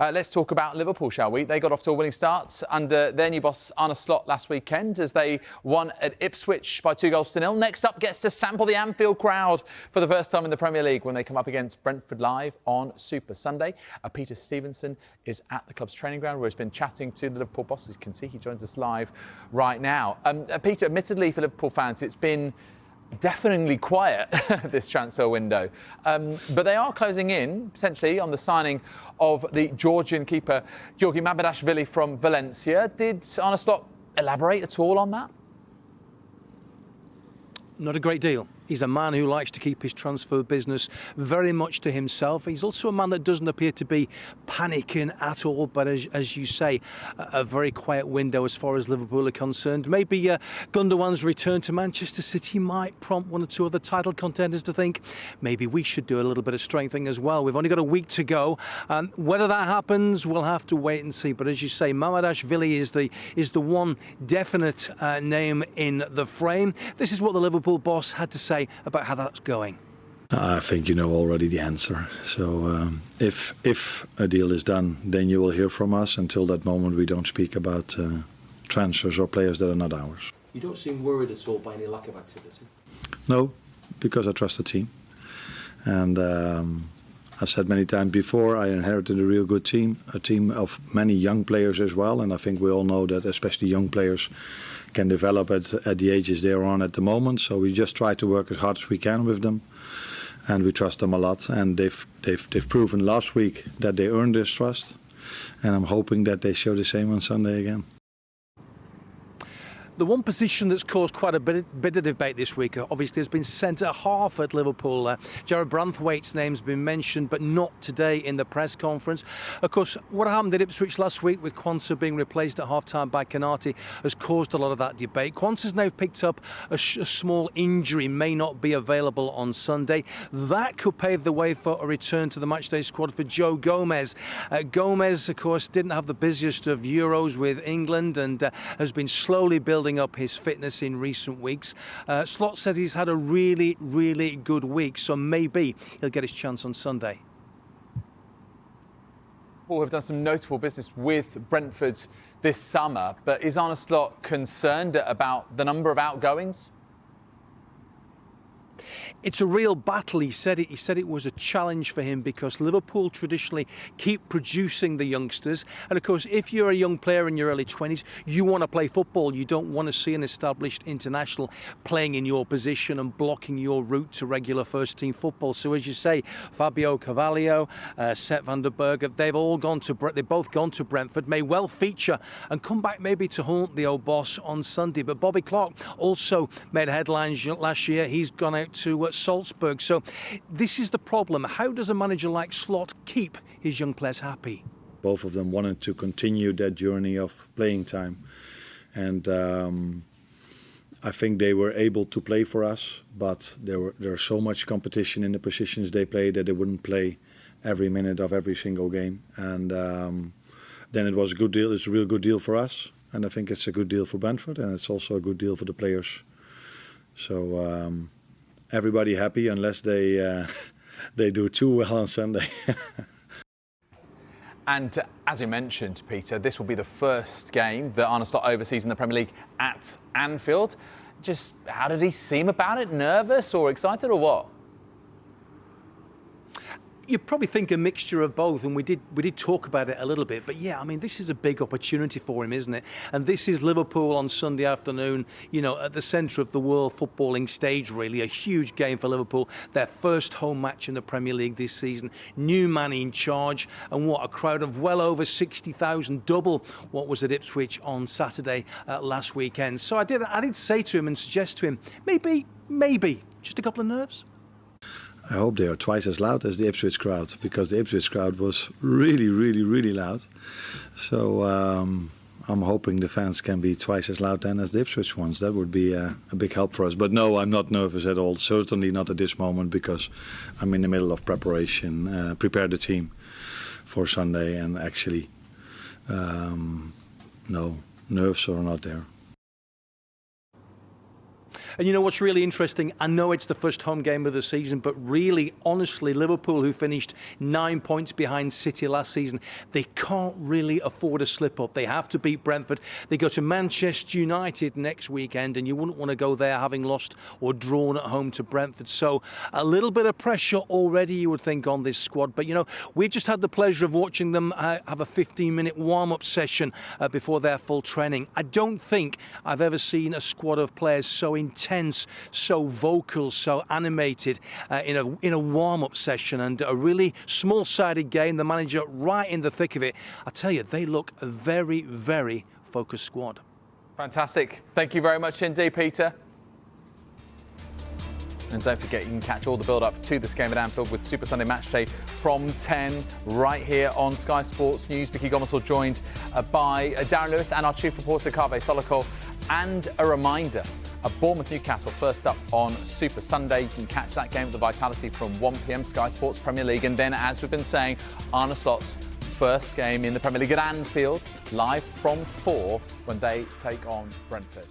Let's talk about Liverpool, shall we? They got off to a winning start under their new boss, Arne Slot, last weekend as they won at Ipswich by 2-0. Next up gets to sample the Anfield crowd for the first time in the Premier League when they come up against Brentford live on Super Sunday. Peter Stevenson is at the club's training ground where he's been chatting to the Liverpool boss. As you can see, he joins us live right now. Peter, admittedly for Liverpool fans, it's been deafeningly quiet this transfer window, but they are closing in potentially on the signing of the Georgian keeper Giorgi Mamardashvili from Valencia. Did Arne Slot elaborate at all on that? Not a great deal. He's a man who likes to keep his transfer business very much to himself. He's also a man that doesn't appear to be panicking at all, but as you say, a very quiet window as far as Liverpool are concerned. Maybe Gundogan's return to Manchester City might prompt one or two other title contenders to think maybe we should do a little bit of strengthening as well. We've only got a week to go. Whether that happens, we'll have to wait and see. But as you say, Mamardashvili is the one definite name in the frame. This is what the Liverpool boss had to say about how that's going. I think you know already the answer. So if a deal is done, then you will hear from us. Until that moment, we don't speak about transfers or players that are not ours. You don't seem worried at all by any lack of activity? No, because I trust the team. And I've said many times before, I inherited a real good team, a team of many young players as well. And I think we all know that especially young players can develop at the ages they're on at the moment. So we just try to work as hard as we can with them, and we trust them a lot. And they've proven last week that they earned this trust, and I'm hoping that they show the same on Sunday again. The one position that's caused quite a bit of debate this week, obviously, has been centre half at Liverpool. Jarrad Branthwaite's name's been mentioned, but not today in the press conference. Of course, what happened at Ipswich last week with Quansah being replaced at half-time by Konate has caused a lot of that debate. Quansah's now picked up a small injury, may not be available on Sunday. That could pave the way for a return to the matchday squad for Joe Gomez. Gomez, of course, didn't have the busiest of Euros with England and has been slowly building up his fitness in recent weeks. Slot says he's had a really, really good week, so maybe he'll get his chance on Sunday. Liverpool have done some notable business with Brentford this summer, but is Arne Slot concerned about the number of outgoings? It's a real battle. He said it was a challenge for him because Liverpool traditionally keep producing the youngsters. And of course, if you're a young player in your early 20s, you want to play football. You don't want to see an established international playing in your position and blocking your route to regular first team football. So as you say, Fabio Carvalho, Sepp van der Berg, they've both gone to Brentford, may well feature and come back maybe to haunt the old boss on Sunday. But Bobby Clark also made headlines last year. He's gone out to Salzburg. So this is the problem. How does a manager like Slot keep his young players happy? Both of them wanted to continue that journey of playing time. And I think they were able to play for us, but there's so much competition in the positions they play that they wouldn't play every minute of every single game. And then it was a good deal. It's a real good deal for us. And I think it's a good deal for Brentford, and it's also a good deal for the players. So everybody happy unless they do too well on Sunday. And as you mentioned, Peter, this will be the first game that Arne Slot oversees in the Premier League at Anfield. Just how did he seem about it? Nervous or excited or what? You probably think a mixture of both, and we did talk about it a little bit. But yeah, I mean, this is a big opportunity for him, isn't it? And this is Liverpool on Sunday afternoon, you know, at the centre of the world footballing stage, really. A huge game for Liverpool. Their first home match in the Premier League this season. New man in charge, and what, a crowd of well over 60,000, double what was at Ipswich on Saturday last weekend. So I did say to him and suggest to him, maybe, just a couple of nerves. I hope they are twice as loud as the Ipswich crowd, because the Ipswich crowd was really, really, really loud. So I'm hoping the fans can be twice as loud then as the Ipswich ones. That would be a big help for us. But no, I'm not nervous at all. Certainly not at this moment, because I'm in the middle of preparation, prepare the team for Sunday, and actually, no, nerves are not there. And you know what's really interesting? I know it's the first home game of the season, but really, honestly, Liverpool, who finished 9 points behind City last season, they can't really afford a slip-up. They have to beat Brentford. They go to Manchester United next weekend, and you wouldn't want to go there having lost or drawn at home to Brentford. So a little bit of pressure already, you would think, on this squad. But, you know, we've just had the pleasure of watching them have a 15-minute warm-up session before their full training. I don't think I've ever seen a squad of players so intense, so vocal, so animated in a warm-up session, and a really small-sided game. The manager right in the thick of it. I tell you, they look a very, very focused squad. Fantastic. Thank you very much indeed, Peter. And don't forget, you can catch all the build-up to this game at Anfield with Super Sunday Matchday from 10 right here on Sky Sports News. Vicky Gomersall joined by Darren Lewis and our chief reporter, Kaveh Solokol. And a reminder, Bournemouth-Newcastle first up on Super Sunday. You can catch that game at the Vitality from 1 p.m, Sky Sports Premier League. And then, as we've been saying, Arne Slot's first game in the Premier League at Anfield, live from 4 when they take on Brentford.